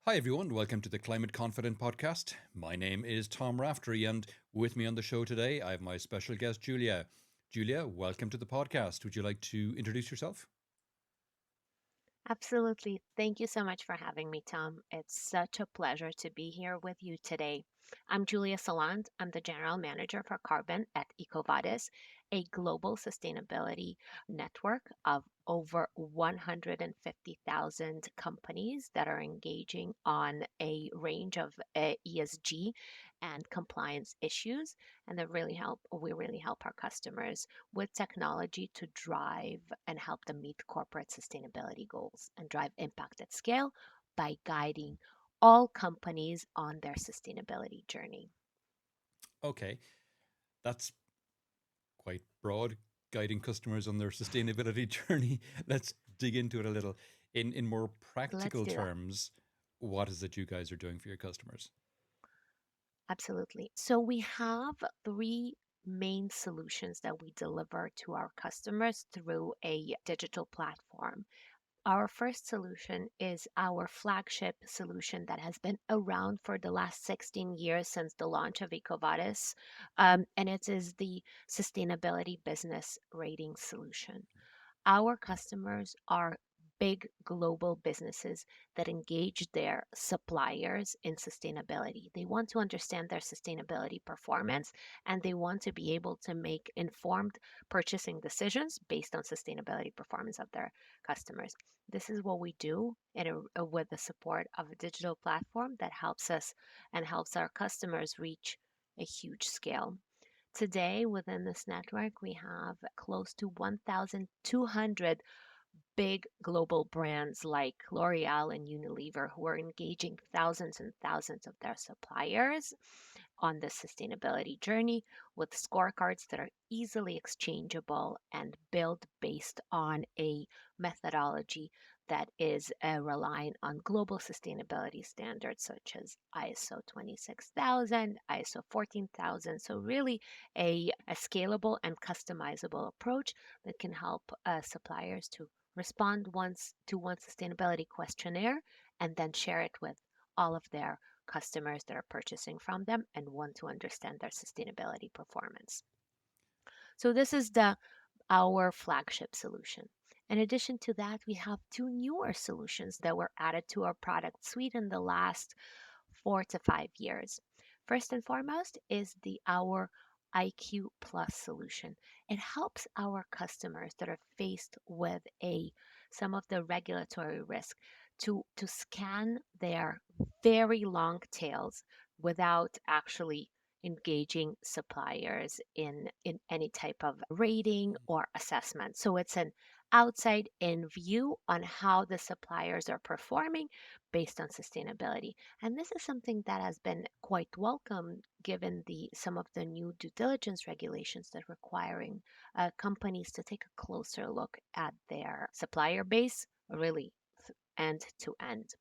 Hi, everyone. Welcome to the Climate Confident podcast. My name is Tom Raftery, and with me on the show today, I have my special guest, Julia. Julia, welcome to the podcast. Would you like to introduce yourself? Absolutely. Thank you so much for having me, Tom. It's such a pleasure to be here with you today. I'm Julia Salant. I'm the General Manager for Carbon at EcoVadis, a global sustainability network of over 150,000 companies that are engaging on a range of ESG and compliance issues. And we really help our customers with technology to drive and help them meet corporate sustainability goals and drive impact at scale by guiding all companies on their sustainability journey. Okay, that's quite broad, guiding customers on their sustainability journey. Let's dig into it a little. In more Let's practical do that. terms, what is it you guys are doing for your customers? Absolutely. So we have three main solutions that we deliver to our customers through a digital platform. Our first solution is our flagship solution that has been around for the last 16 years since the launch of EcoVadis, and it is the Sustainability Business Rating Solution. Our customers are big global businesses that engage their suppliers in sustainability. They want to understand their sustainability performance and they want to be able to make informed purchasing decisions based on sustainability performance of their customers. This is what we do with the support of a digital platform that helps us and helps our customers reach a huge scale. Today, within this network, we have close to 1,200 big global brands like L'Oreal and Unilever who are engaging thousands and thousands of their suppliers on the sustainability journey with scorecards that are easily exchangeable and built based on a methodology that is relying on global sustainability standards such as ISO 26000, ISO 14000. So, really, a scalable and customizable approach that can help suppliers to respond once to one sustainability questionnaire and then share it with all of their customers that are purchasing from them and want to understand their sustainability performance. So this is the our flagship solution. In addition to that, we have two newer solutions that were added to our product suite in the last 4 to 5 years. First and foremost is the our IQ Plus solution. It helps our customers that are faced with a some of the regulatory risk to scan their very long tails without actually engaging suppliers in any type of rating or assessment. So it's an outside in view on how the suppliers are performing based on sustainability. And this is something that has been quite welcome given the some of the new due diligence regulations that requiring companies to take a closer look at their supplier base, really end to end.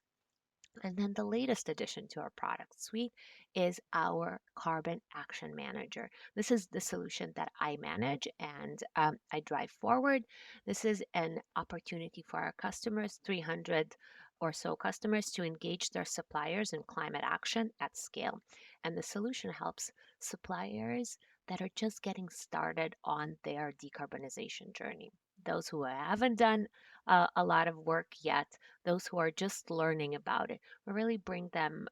And then the latest addition to our product suite is our Carbon Action Manager. This is the solution that I manage and I drive forward. This is an opportunity for our customers, 300 or so customers, to engage their suppliers in climate action at scale. And the solution helps suppliers that are just getting started on their decarbonization journey. Those who haven't done a lot of work yet, those who are just learning about it, we really bring them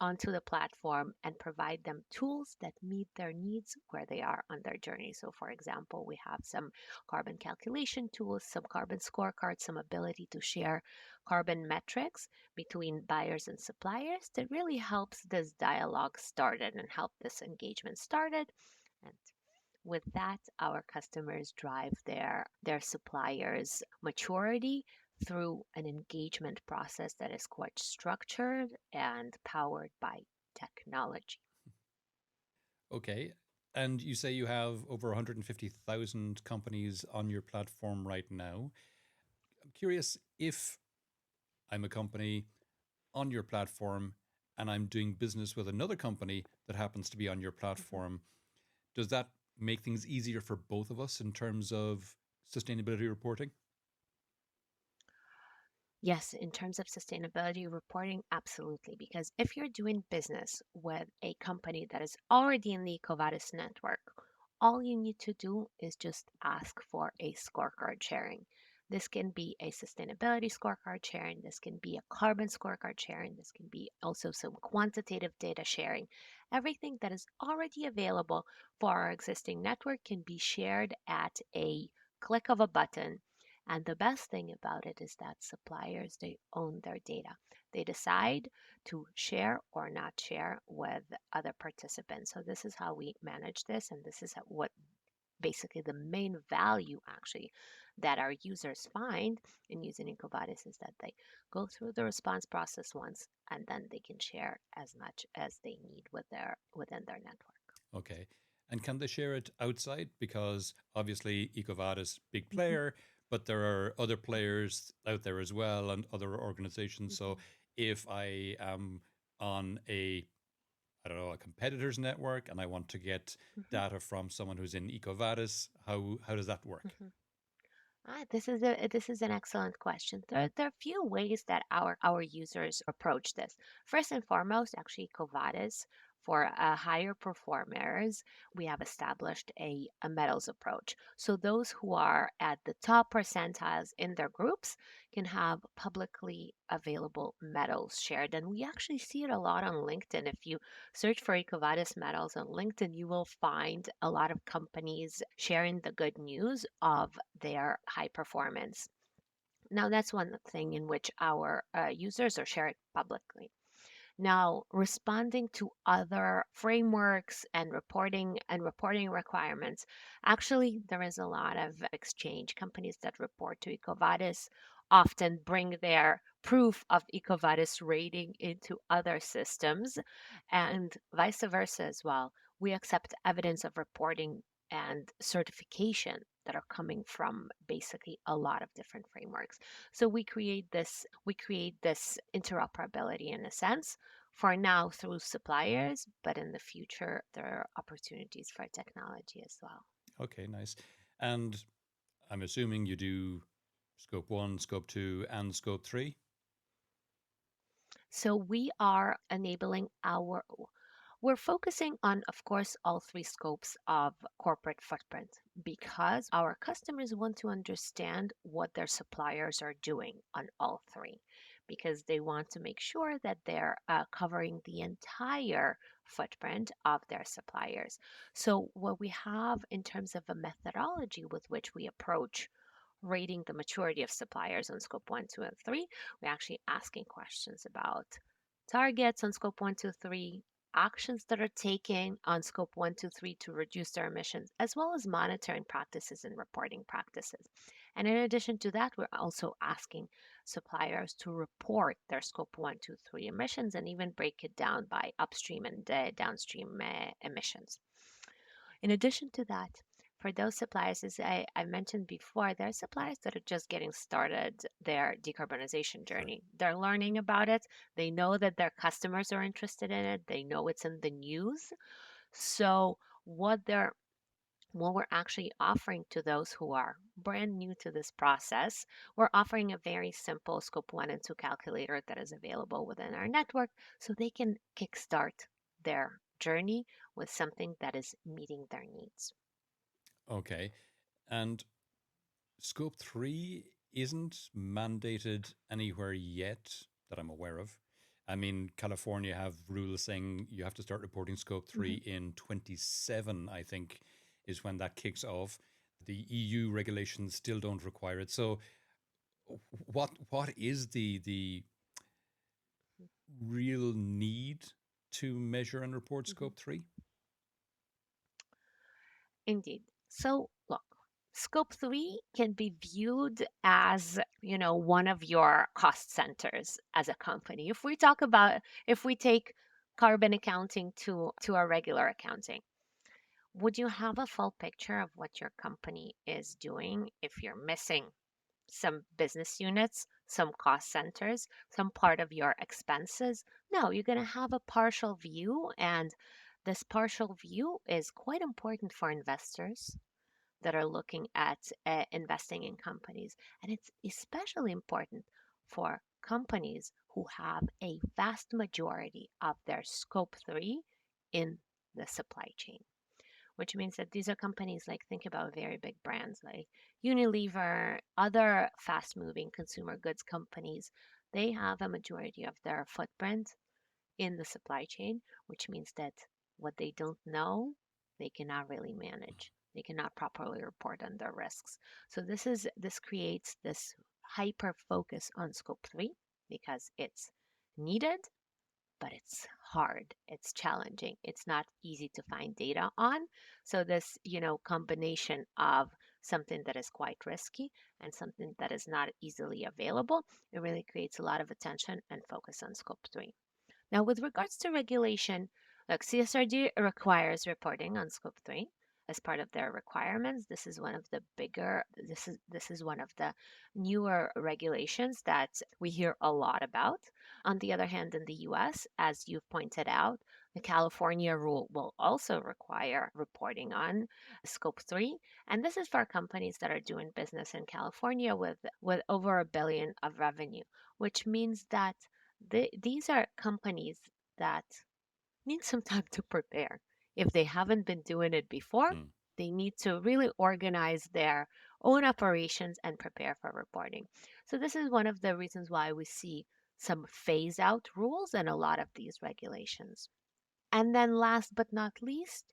onto the platform and provide them tools that meet their needs where they are on their journey. So, for example, we have some carbon calculation tools, some carbon scorecards, some ability to share carbon metrics between buyers and suppliers that really helps this dialogue started and help this engagement started. And with that, our customers drive their suppliers' maturity through an engagement process that is quite structured and powered by technology. Okay. And you say you have over 150,000 companies on your platform right now. I'm curious if I'm a company on your platform and I'm doing business with another company that happens to be on your Mhm. platform, does that make things easier for both of us in terms of sustainability reporting? Yes, in terms of sustainability reporting, absolutely. Because if you're doing business with a company that is already in the EcoVadis network, all you need to do is just ask for a scorecard sharing. This can be a sustainability scorecard sharing, this can be a carbon scorecard sharing, this can be also some quantitative data sharing. Everything that is already available for our existing network can be shared at a click of a button, and the best thing about it is that suppliers, they own their data. They decide to share or not share with other participants. So this is how we manage this, and this is what basically the main value actually that our users find in using EcoVadis is that they go through the response process once and then they can share as much as they need within their network. Okay. And can they share it outside? Because obviously EcoVadis, big Mhm, player, but there are other players out there as well and other organizations. So mhm, if I am on a, I don't know, a competitor's network and I want to get mhm, data from someone who's in EcoVadis, how does that work? mhm. This is an excellent question. There are a few ways that our users approach this. First and foremost, actually, Covadis for higher performers, we have established a medals approach. So those who are at the top percentiles in their groups can have publicly available medals shared, and we actually see it a lot on LinkedIn. If you search for EcoVadis medals on LinkedIn, you will find a lot of companies sharing the good news of their high performance. Now, that's one thing in which our users are shared publicly. Now, responding to other frameworks and reporting requirements, actually, there is a lot of exchange. Companies that report to EcoVadis often bring their proof of EcoVadis rating into other systems, and vice versa as well. We accept evidence of reporting and certification that are coming from basically a lot of different frameworks. So we create this interoperability in a sense for now through suppliers, but in the future, there are opportunities for technology as well. Okay, nice. And I'm assuming you do scope one, scope two, and scope three. So we are enabling we're focusing on, of course, all three scopes of corporate footprint because our customers want to understand what their suppliers are doing on all three because they want to make sure that they're covering the entire footprint of their suppliers. So, what we have in terms of a methodology with which we approach rating the maturity of suppliers on scope 1, 2, and 3, we're actually asking questions about targets on scope 1, 2, 3, actions that are taken on scope 1, 2, 3 to reduce their emissions, as well as monitoring practices and reporting practices. And in addition to that, we're also asking suppliers to report their scope 1, 2, 3 emissions and even break it down by upstream and downstream emissions. In addition to that, for those suppliers, as I mentioned before, there are suppliers that are just getting started their decarbonization Sure. journey. They're learning about it. They know that their customers are interested in it. They know it's in the news. So what we're actually offering to those who are brand new to this process, we're offering a very simple scope 1 and 2 calculator that is available within our network so they can kickstart their journey with something that is meeting their needs. Okay. And scope three isn't mandated anywhere yet that I'm aware of. I mean, California have rules saying you have to start reporting scope three Mhm. in 27, I think, is when that kicks off. The EU regulations still don't require it. So, what is the real need to measure and report Mhm. scope three? Indeed. So, look, scope 3 can be viewed as, one of your cost centers as a company. If we take carbon accounting to our regular accounting, would you have a full picture of what your company is doing if you're missing some business units, some cost centers, some part of your expenses? No, you're going to have a partial view, and this partial view is quite important for investors that are looking at investing in companies. And it's especially important for companies who have a vast majority of their scope 3 in the supply chain, which means that these are companies like, think about very big brands like Unilever, other fast moving consumer goods companies. They have a majority of their footprint in the supply chain, which means that what they don't know, they cannot really manage. They cannot properly report on their risks. So this creates this hyper focus on scope 3 because it's needed, but it's hard, it's challenging, it's not easy to find data on. So this, combination of something that is quite risky and something that is not easily available, it really creates a lot of attention and focus on scope 3. Now, with regards to regulation, look, CSRD requires reporting on Scope 3 as part of their requirements. This is one of the newer regulations that we hear a lot about. On the other hand, in the US, as you've pointed out, the California rule will also require reporting on Scope 3. And this is for companies that are doing business in California with over $1 billion of revenue, which means that these are companies that need some time to prepare. If they haven't been doing it before, Hmm. they need to really organize their own operations and prepare for reporting. So, this is one of the reasons why we see some phase out rules in a lot of these regulations. And then, last but not least,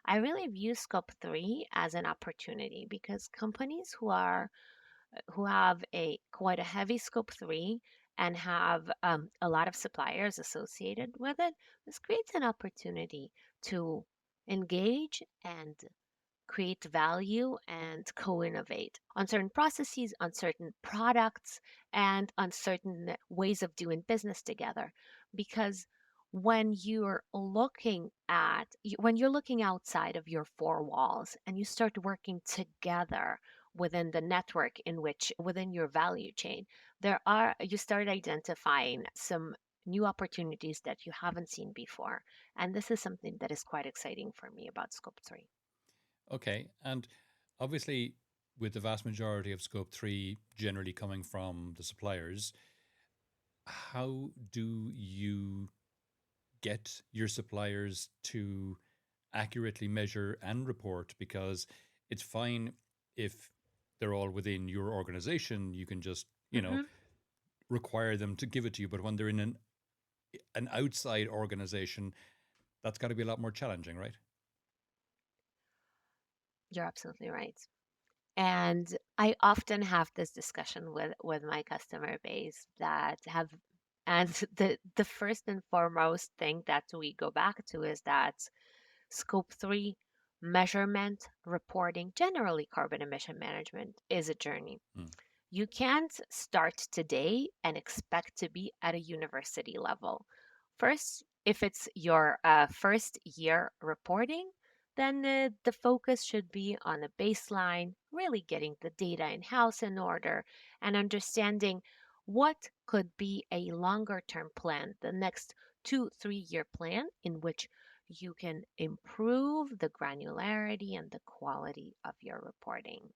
I really view Scope 3 as an opportunity because companies who have a quite a heavy scope 3 and have a lot of suppliers associated with it, this creates an opportunity to engage and create value and co-innovate on certain processes, on certain products, and on certain ways of doing business together. Because when you're looking outside of your four walls and you start working together within the network in which within your value chain, you start identifying some new opportunities that you haven't seen before. And this is something that is quite exciting for me about scope 3. Okay. And obviously, with the vast majority of scope 3 generally coming from the suppliers, how do you get your suppliers to accurately measure and report? Because it's fine if they're all within your organization, you can just, Hmm. require them to give it to you. But when they're in an outside organization, that's got to be a lot more challenging, right? You're absolutely right. And I often have this discussion with my customer base that have, and the first and foremost thing that we go back to is that scope 3 measurement, reporting, generally carbon emission management is a journey. Mm. You can't start today and expect to be at a university level. First, if it's your first year reporting, then the focus should be on a baseline, really getting the data in house in order and understanding what could be a longer term plan, the next 2-3 year plan in which you can improve the granularity and the quality of your reporting.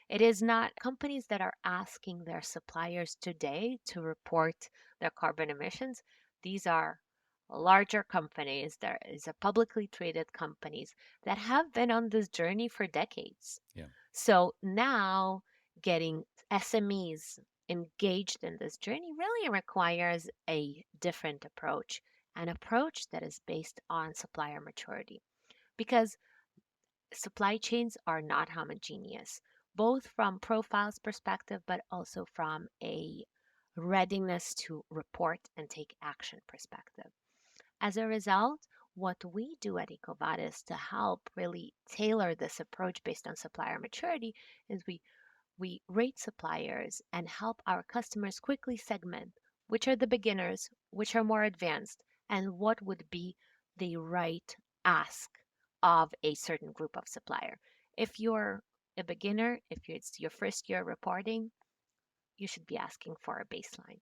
It is not companies that are asking their suppliers today to report their carbon emissions. These are larger companies. There is a publicly traded companies that have been on this journey for decades. Yeah. So now getting SMEs engaged in this journey really requires a different approach, an approach that is based on supplier maturity. Because supply chains are not homogeneous, both from profiles perspective, but also from a readiness to report and take action perspective. As a result, what we do at EcoVadis to help really tailor this approach based on supplier maturity is we rate suppliers and help our customers quickly segment which are the beginners, which are more advanced, and what would be the right ask of a certain group of supplier. If you're a beginner, if it's your first year reporting, you should be asking for a baseline.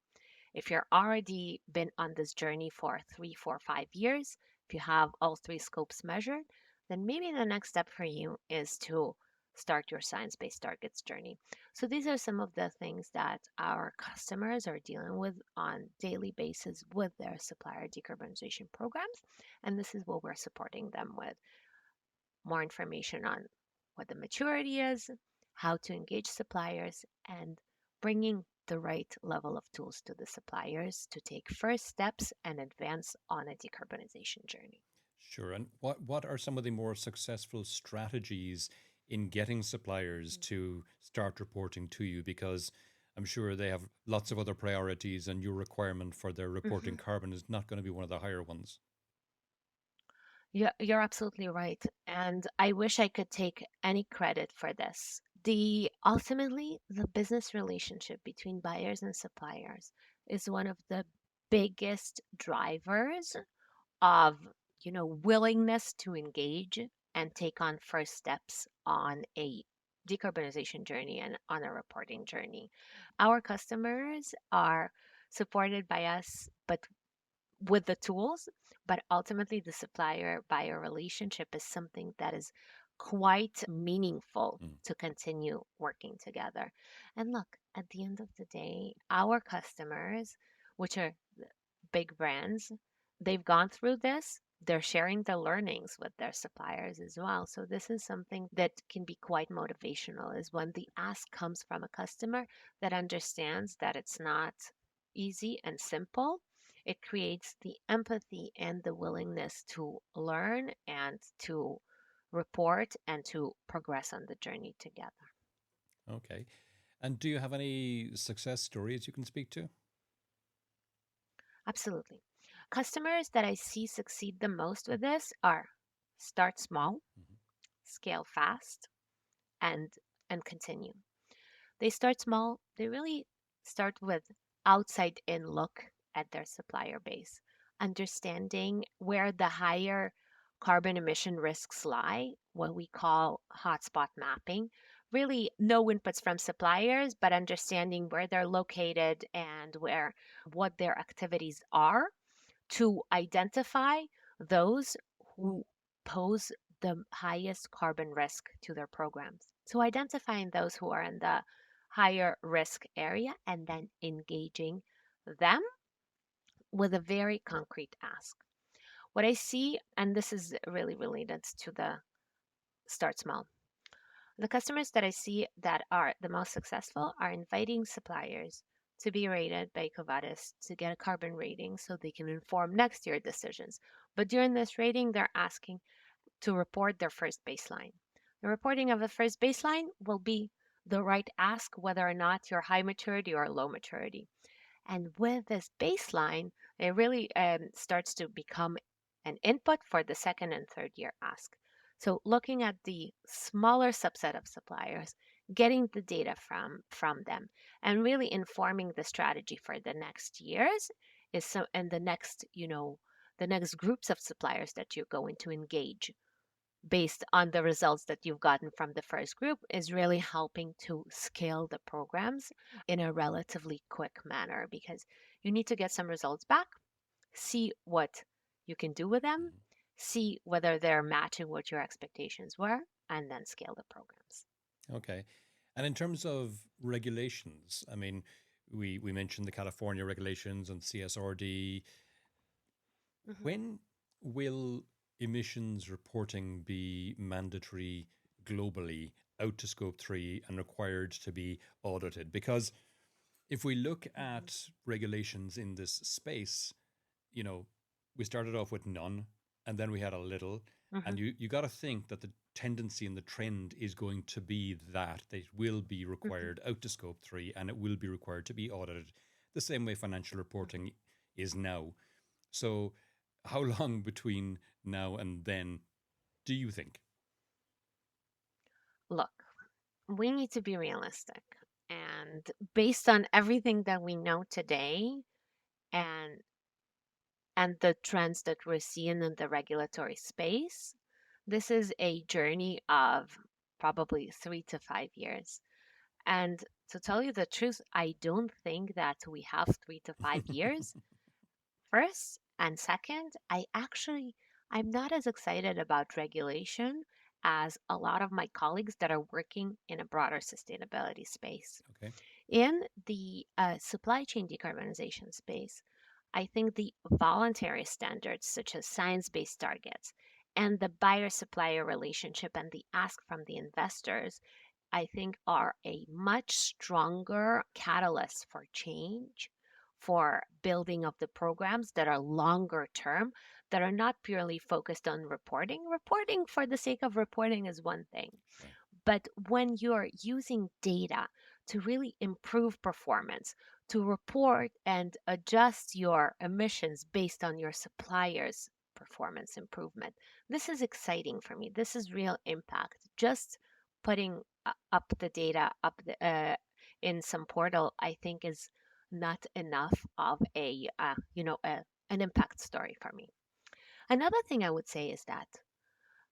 If you're already been on this journey for 3, 4, 5 years, if you have all three scopes measured, then maybe the next step for you is to start your science-based targets journey. So these are some of the things that our customers are dealing with on daily basis with their supplier decarbonization programs. And this is what we're supporting them with. More information on what the maturity is, how to engage suppliers, and bringing the right level of tools to the suppliers to take first steps and advance on a decarbonization journey. Sure. And what are some of the more successful strategies in getting suppliers to start reporting to you? Because I'm sure they have lots of other priorities, and your requirement for their reporting Mhm. carbon is not going to be one of the higher ones. Yeah, you're absolutely right. And I wish I could take any credit for this. The business relationship between buyers and suppliers is one of the biggest drivers of, willingness to engage and take on first steps on a decarbonization journey and on a reporting journey. Our customers are supported by us, but with the tools, but ultimately the supplier buyer relationship is something that is quite meaningful Mm. to continue working together. And look, at the end of the day, our customers, which are big brands, they've gone through this. They're sharing the learnings with their suppliers as well. So this is something that can be quite motivational is when the ask comes from a customer that understands that it's not easy and simple. It creates the empathy and the willingness to learn and to report and to progress on the journey together. Okay. And do you have any success stories you can speak to? Absolutely. Customers that I see succeed the most with this are start small, Mhm. scale fast, and continue. They start small. They really start with outside in look at their supplier base, understanding where the higher carbon emission risks lie, what we call hotspot mapping. Really, no inputs from suppliers, but understanding where they're located and what their activities are to identify those who pose the highest carbon risk to their programs. So, identifying those who are in the higher risk area and then engaging them with a very concrete ask. What I see, and this is really related to the start small, the customers that I see that are the most successful are inviting suppliers to be rated by EcoVadis to get a carbon rating so they can inform next year decisions. But during this rating, they're asking to report their first baseline. The reporting of the first baseline will be the right ask whether or not you're high maturity or low maturity. And with this baseline, it really starts to become an input for the second and third year ask. So looking at the smaller subset of suppliers, getting the data from them, and really informing the strategy for the next years is so and the next groups of suppliers that you're going to engage based on the results that you've gotten from the first group is really helping to scale the programs in a relatively quick manner because you need to get some results back, see what you can do with them, Mhm. see whether they're matching what your expectations were, and then scale the programs. Okay. And in terms of regulations, I mean, we mentioned the California regulations and CSRD. Mhm. When will emissions reporting be mandatory globally out to scope 3 and required to be audited? Because if we look Mhm. at regulations in this space, you know, we started off with none and then we had a little. And Mhm. you got to think that the tendency and the trend is going to be that they will be Mhm. required out to scope 3 and it will be required to be audited the same way financial Mhm. reporting is now. So, how long between now and then do you think? Look, we need to be realistic. And based on everything that we know today and the trends that we're seeing in the regulatory space, this is a journey of probably 3 to 5 years. And to tell you the truth, I don't think that we have 3 to 5 years. First and second, I'm not as excited about regulation as a lot of my colleagues that are working in a broader sustainability space. Okay. In the supply chain decarbonization space, I think the voluntary standards, such as science based targets, and the buyer supplier relationship and the ask from the investors, I think are a much stronger catalyst for change, for building of the programs that are longer term, that are not purely focused on reporting. Reporting for the sake of reporting is one thing. Sure. But when you're using data to really improve performance, to report and adjust your emissions based on your suppliers' performance improvement, this is exciting for me. This is real impact. Just putting up the data in some portal, I think, is not enough of an impact story for me. Another thing I would say is that,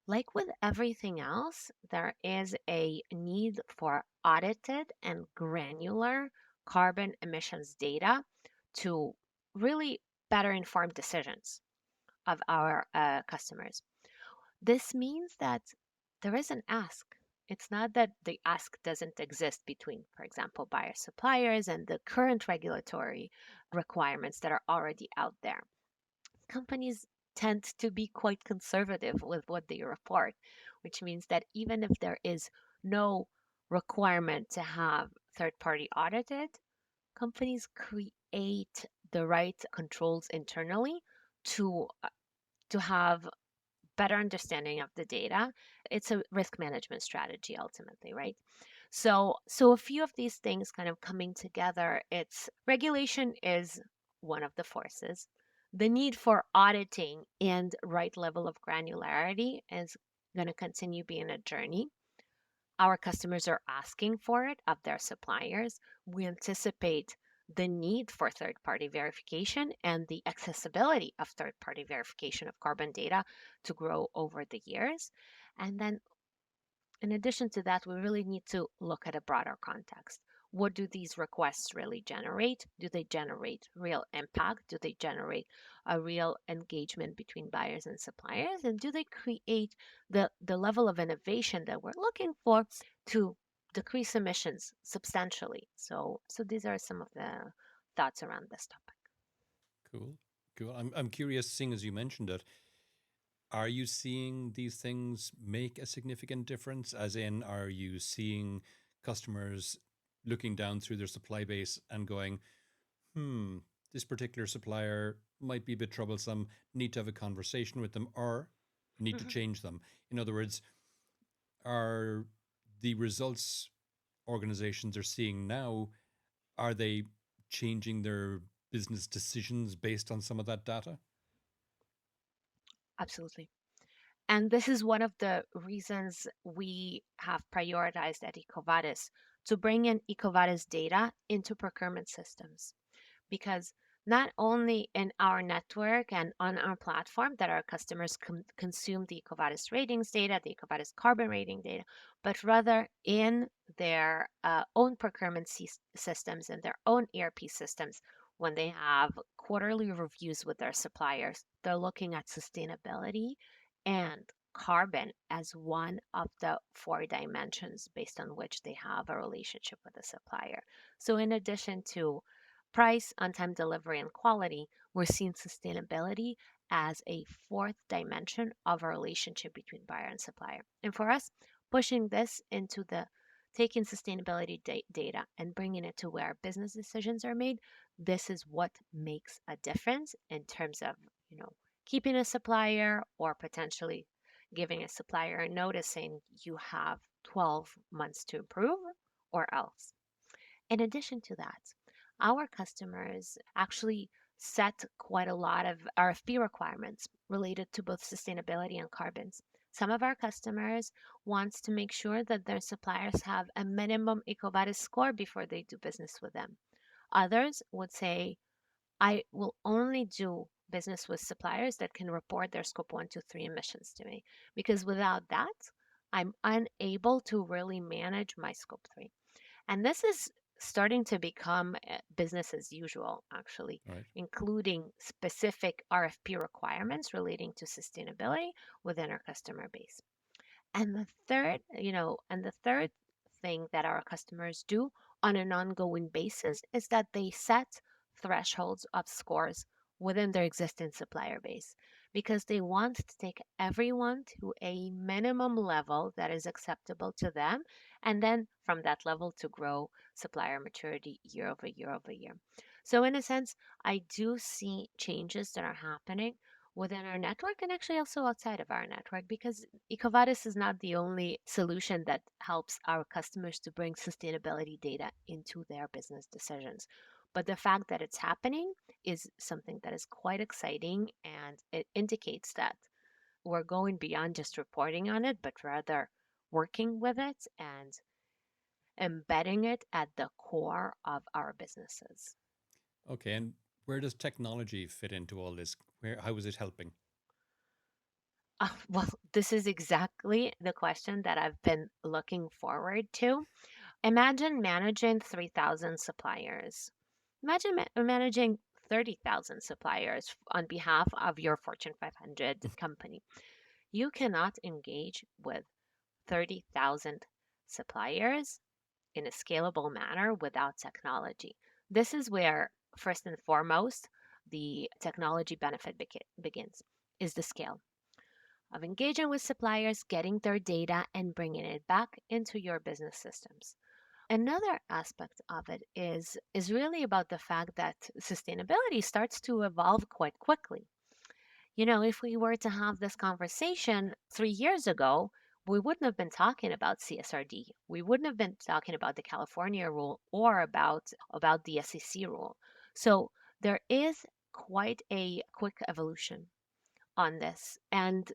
like with everything else, there is a need for audited and granular carbon emissions data to really better inform decisions of our customers. This means that there is an ask. It's not that the ask doesn't exist between, for example, buyer suppliers and the current regulatory requirements that are already out there. Companies tend to be quite conservative with what they report, which means that even if there is no requirement to have third party audited, companies create the right controls internally to to have better understanding of the data. It's a risk management strategy ultimately, right? So a few of these things kind of coming together, it's regulation is one of the forces. The need for auditing and right level of granularity is going to continue being a journey. Our customers are asking for it of their suppliers. We anticipate the need for third party verification and the accessibility of third party verification of carbon data to grow over the years. And then in addition to that, we really need to look at a broader context. What do these requests really generate? Do they generate real impact? Do they generate a real engagement between buyers and suppliers? And do they create the level of innovation that we're looking for to decrease emissions substantially? So these are some of the thoughts around this topic. Cool. Cool. I'm curious, seeing as you mentioned it, are you seeing these things make a significant difference? As in, are you seeing customers looking down through their supply base and going, hmm, this particular supplier might be a bit troublesome, need to have a conversation with them, or need to Mhm. change them? In other words, are the results organizations are seeing now, are they changing their business decisions based on some of that data? Absolutely. And this is one of the reasons we have prioritized at EcoVadis to bring in EcoVadis data into procurement systems. Because not only in our network and on our platform that our customers consume the EcoVadis ratings data, the EcoVadis carbon rating data, but rather in their own procurement systems and their own ERP systems. When they have quarterly reviews with their suppliers, they're looking at sustainability and carbon as one of the four dimensions based on which they have a relationship with the supplier. So, in addition to price, on time delivery, and quality, we're seeing sustainability as a fourth dimension of a relationship between buyer and supplier. And for us, pushing this into the taking sustainability data and bringing it to where business decisions are made, this is what makes a difference in terms of, keeping a supplier or potentially giving a supplier a notice saying you have 12 months to improve or else. In addition to that, our customers actually set quite a lot of RFP requirements related to both sustainability and carbons. Some of our customers wants to make sure that their suppliers have a minimum EcoVadis score before they do business with them. Others would say, I will only do business with suppliers that can report their scope 1, 2, 3 emissions to me, because without that, I'm unable to really manage my scope 3. And this is starting to become business as usual, actually, Right. including specific RFP requirements relating to sustainability within our customer base. And the third thing that our customers do on an ongoing basis is that they set thresholds of scores within their existing supplier base because they want to take everyone to a minimum level that is acceptable to them, and then from that level to grow supplier maturity year over year over year. So in a sense, I do see changes that are happening within our network and actually also outside of our network, because EcoVadis is not the only solution that helps our customers to bring sustainability data into their business decisions. But the fact that it's happening is something that is quite exciting, and it indicates that we're going beyond just reporting on it, but rather working with it and embedding it at the core of our businesses. Okay, and where does technology fit into all this? How is it helping? Well, this is exactly the question that I've been looking forward to. Imagine managing 3,000 suppliers. Imagine managing 30,000 suppliers on behalf of your Fortune 500 company. You cannot engage with 30,000 suppliers in a scalable manner without technology. This is where, first and foremost, the technology benefit begins, is the scale of engaging with suppliers, getting their data, and bringing it back into your business systems. Another aspect of it is really about the fact that sustainability starts to evolve quite quickly. If we were to have this conversation 3 years ago, we wouldn't have been talking about CSRD. We wouldn't have been talking about the California rule or about the SEC rule. So there is quite a quick evolution on this. And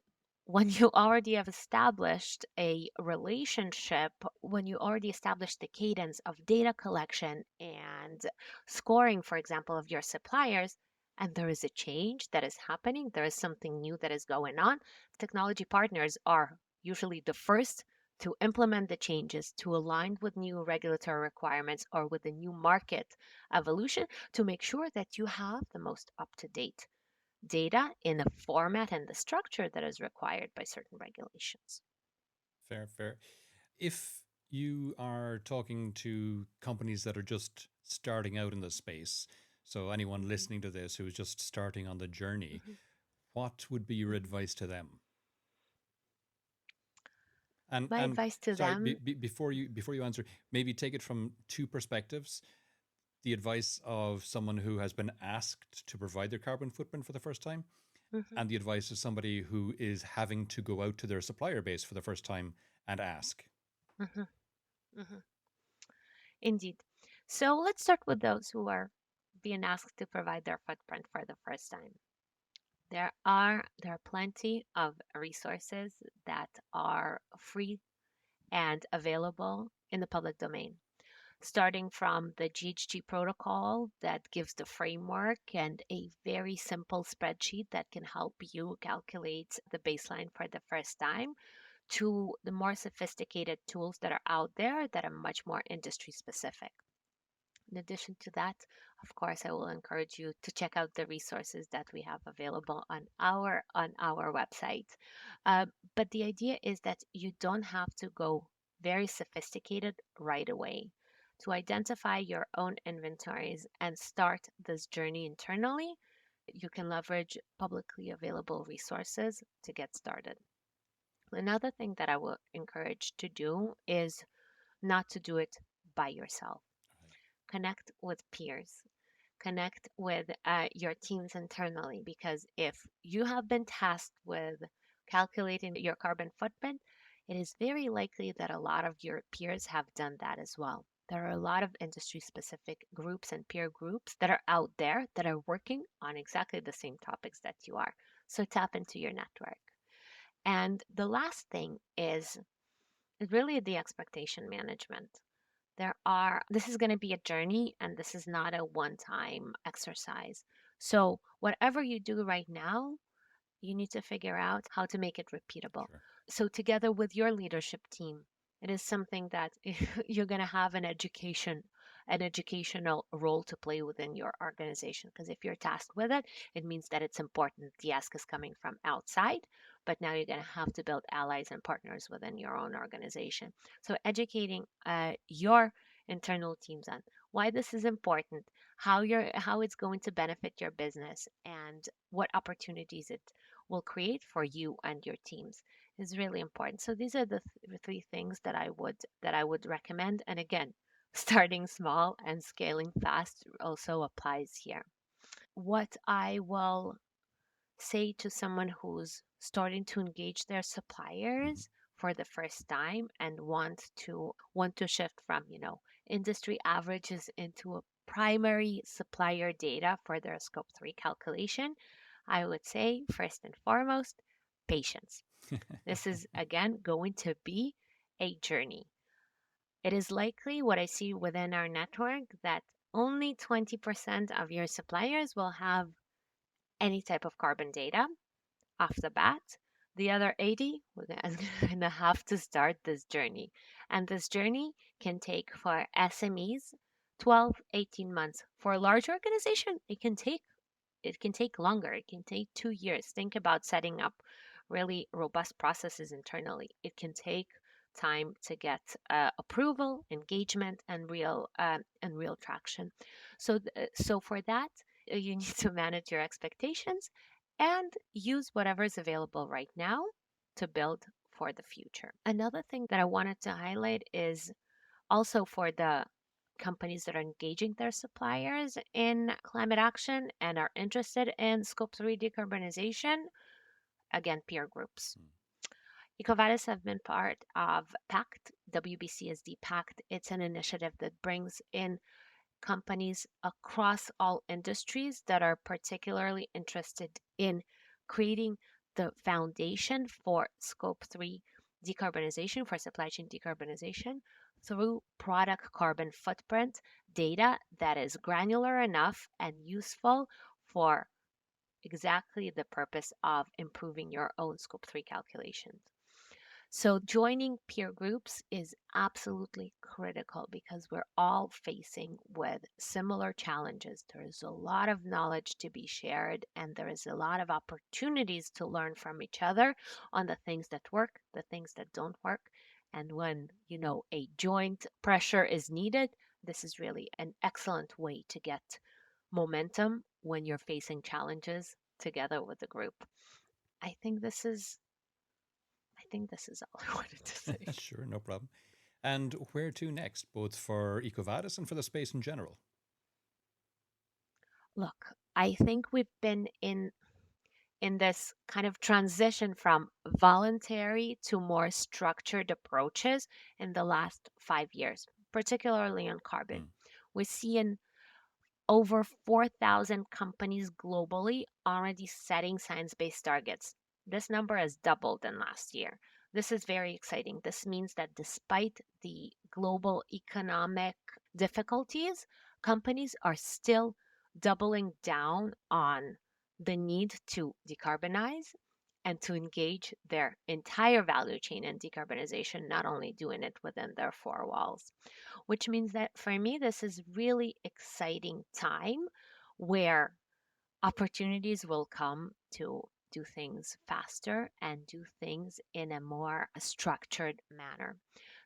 when you already have established a relationship, when you already established the cadence of data collection and scoring, for example, of your suppliers, and there is a change that is happening, there is something new that is going on, technology partners are usually the first to implement the changes to align with new regulatory requirements or with the new market evolution to make sure that you have the most up to date data in the format and the structure that is required by certain regulations. Fair, fair. If you are talking to companies that are just starting out in the space, so anyone Mhm, listening to this who is just starting on the journey, mhm, what would be your mhm. advice to them? And My advice to sorry, them. before you answer, maybe take it from two perspectives: the advice of someone who has been asked to provide their carbon footprint for the first time, Mhm, and the advice of somebody who is having to go out to their supplier base for the first time and ask. mhm, mhm. Indeed. So let's start with those who are being asked to provide their footprint for the first time. There are plenty of resources that are free and available in the public domain, starting from the GHG protocol that gives the framework and a very simple spreadsheet that can help you calculate the baseline for the first time, to the more sophisticated tools that are out there that are much more industry specific. In addition to that, of course, I will encourage you to check out the resources that we have available on our website. Uh, but the idea is that you don't have to go very sophisticated right away. To identify your own inventories and start this journey internally, you can leverage publicly available resources to get started. Another thing that I will encourage to do is not to do it by yourself. Connect with peers, connect with your teams internally, because if you have been tasked with calculating your carbon footprint, it is very likely that a lot of your peers have done that as well. There are a lot of industry specific groups and peer groups that are out there that are working on exactly the same topics that you are. So tap into your network. And the last thing is really the expectation management. This is going to be a journey, and this is not a one time exercise. So whatever you do right now, you need to figure out how to make it repeatable. Sure. So together with your leadership team, it is something that you're going to have an education an educational role to play within your organization. Because if you're tasked with it, it means that it's important. The ask is coming from outside, but now you're going to have to build allies and partners within your own organization. So educating your internal teams on why this is important, how it's going to benefit your business, and what opportunities it will create for you and your teams is really important. So these are the three things that I would recommend. And again, starting small and scaling fast also applies here. What I will say to someone who's starting to engage their Hmm. suppliers for the first time and want to shift from, industry averages into a primary supplier data for their scope 3 calculation, I would say first and foremost, patience. This is again going to be a journey. It is likely what I see within our network that only 20% of your suppliers will have any type of carbon data off the bat. The other 80, we're going to have to start this journey. And this journey can take for SMEs 12, 18 months. For a large organization, it can take longer. It can take 2 years. Think about setting up really robust processes internally. It can take time to get approval, engagement, and real traction. So for that, you need to manage your expectations and use whatever is available right now to build for the future. Another thing that I wanted to highlight is also for the companies that are engaging their suppliers in climate action and are interested in scope 3 decarbonization, again, peer groups. EcoVadis have been part of PACT, WBCSD PACT. It's an initiative that brings in companies across all industries that are particularly interested in creating the foundation for scope 3 decarbonization, for supply chain decarbonization, through product carbon footprint data that is granular enough and useful for exactly the purpose of improving your own scope 3 calculations. So, joining peer groups is absolutely critical because we're all facing with similar challenges. There is a lot of knowledge to be shared, and there is a lot of opportunities to learn from each other on the things that work, the things that don't work. And when, a joint pressure is needed, this is really an excellent way to get momentum when you're facing challenges together with the group. I think this is I think this is all I wanted to say. Sure, no problem. And where to next, both for EcoVadis and for the space in general? Look, I think we've been in this kind of transition from voluntary to more structured approaches in the last 5 years, particularly on carbon. Mm. We're seeing over 4,000 companies globally already setting science-based targets. This number has doubled in last year. This is very exciting. This means that despite the global economic difficulties, companies are still doubling down on the need to decarbonize and to engage their entire value chain in decarbonization, not only doing it within their four walls, which means that for me, this is really exciting time where opportunities will come to do things faster and do things in a more structured manner.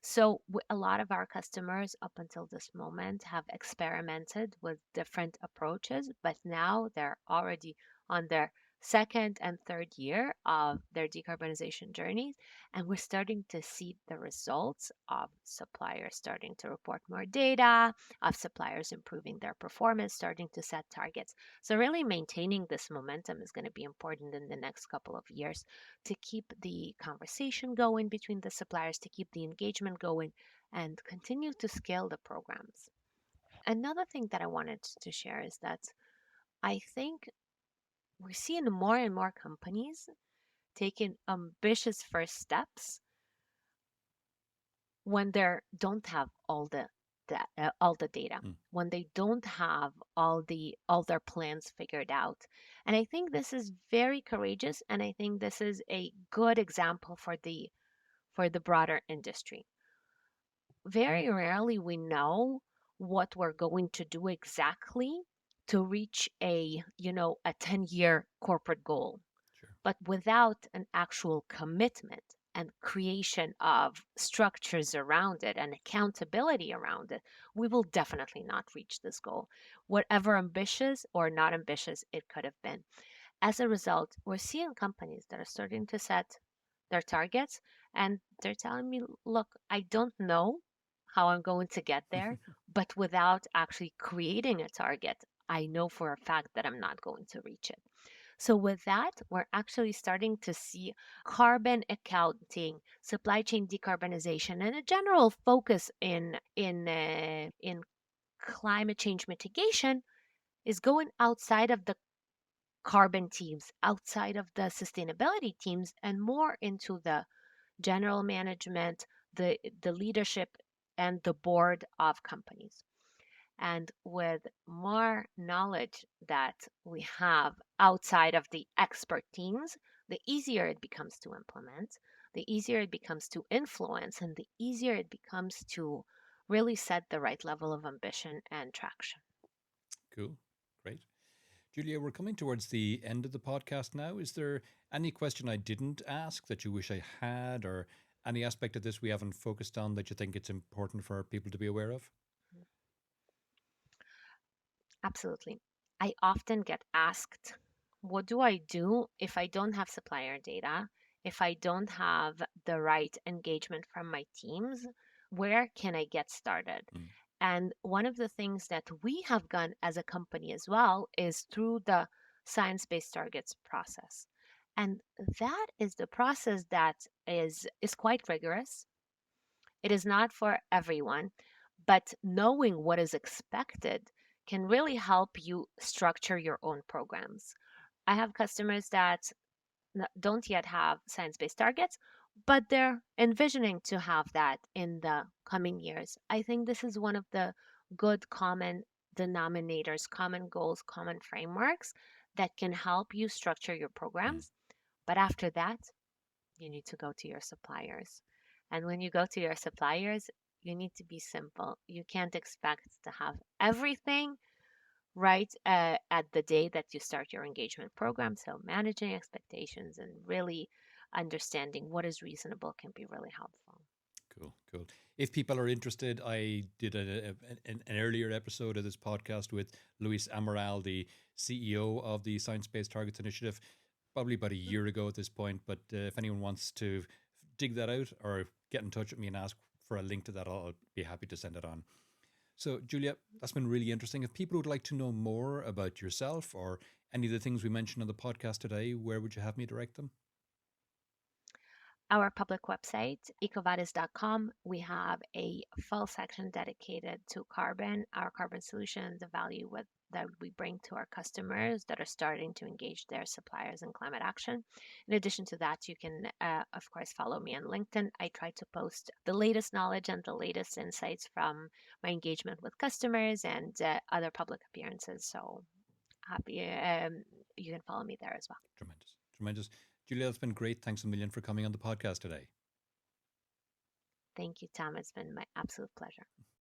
So, a lot of our customers up until this moment have experimented with different approaches, but now they're already on their second and third year of their decarbonization journeys. And we're starting to see the results of suppliers starting to report more data, of suppliers improving their performance, starting to set targets. So, really maintaining this momentum is going to be important in the next couple of years to keep the conversation going between the suppliers, to keep the engagement going, and continue to scale the programs. Another thing that I wanted to share is that I think we're seeing more and more companies taking ambitious first steps when they don't have all the data, Mm. when they don't have all their plans figured out. And I think this is very courageous, and I think this is a good example for the broader industry. Very rarely we know what we're going to do exactly to reach a 10-year corporate goal. Sure. But without an actual commitment and creation of structures around it and accountability around it, we will definitely not reach this goal, whatever ambitious or not ambitious it could have been. As a result, we're seeing companies that are starting to set their targets and they're telling me, look, I don't know how I'm going to get there, but without actually creating a target, I know for a fact that I'm not going to reach it. So with that, we're actually starting to see carbon accounting, supply chain decarbonization, and a general focus in climate change mitigation is going outside of the carbon teams, outside of the sustainability teams, and more into the general management, the leadership, and the board of companies. And with more knowledge that we have outside of the expert teams, the easier it becomes to implement, the easier it becomes to influence, and the easier it becomes to really set the right level of ambition and traction. Cool. Great. Julia, we're coming towards the end of the podcast now. Is there any question I didn't ask that you wish I had, or any aspect of this we haven't focused on that you think it's important for people to be aware of? Absolutely. I often get asked, what do I do if I don't have supplier data? If I don't have the right engagement from my teams, where can I get started? Mm. And one of the things that we have done as a company as well is through the science based targets process. And that is the process that is quite rigorous. It is not for everyone, but knowing what is expected can really help you structure your own programs. I have customers that don't yet have science based targets, but they're envisioning to have that in the coming years. I think this is one of the good common denominators, common goals, common frameworks that can help you structure your Mm. programs. But after that, you need to go to your suppliers. And when you go to your suppliers, you need to be simple. You can't expect to have everything right at the day that you start your engagement program. So, managing expectations and really understanding what is reasonable can be really helpful. Cool, cool. If people are interested, I did an earlier episode of this podcast with Luis Amaral, the CEO of the Science Based Targets Initiative, probably about a year ago at this point. But if anyone wants to dig that out or get in touch with me and ask for a link to that, I'll be happy to send it on. So, Julia, that's been really interesting. If people would like to know more about yourself or any of the things we mentioned on the podcast today, where would you have me direct them? Our public website, ecovadis.com, we have a full section dedicated to carbon, our carbon solution, the value that we bring to our customers that are starting to engage their suppliers in climate action. In addition to that, you can, of course, follow me on LinkedIn. I try to post the latest knowledge and the latest insights from my engagement with customers and other public appearances. So happy you can follow me there as well. Tremendous, tremendous. Julia, it's been great. Thanks a million for coming on the podcast today. Thank you, Tom. It's been my absolute pleasure.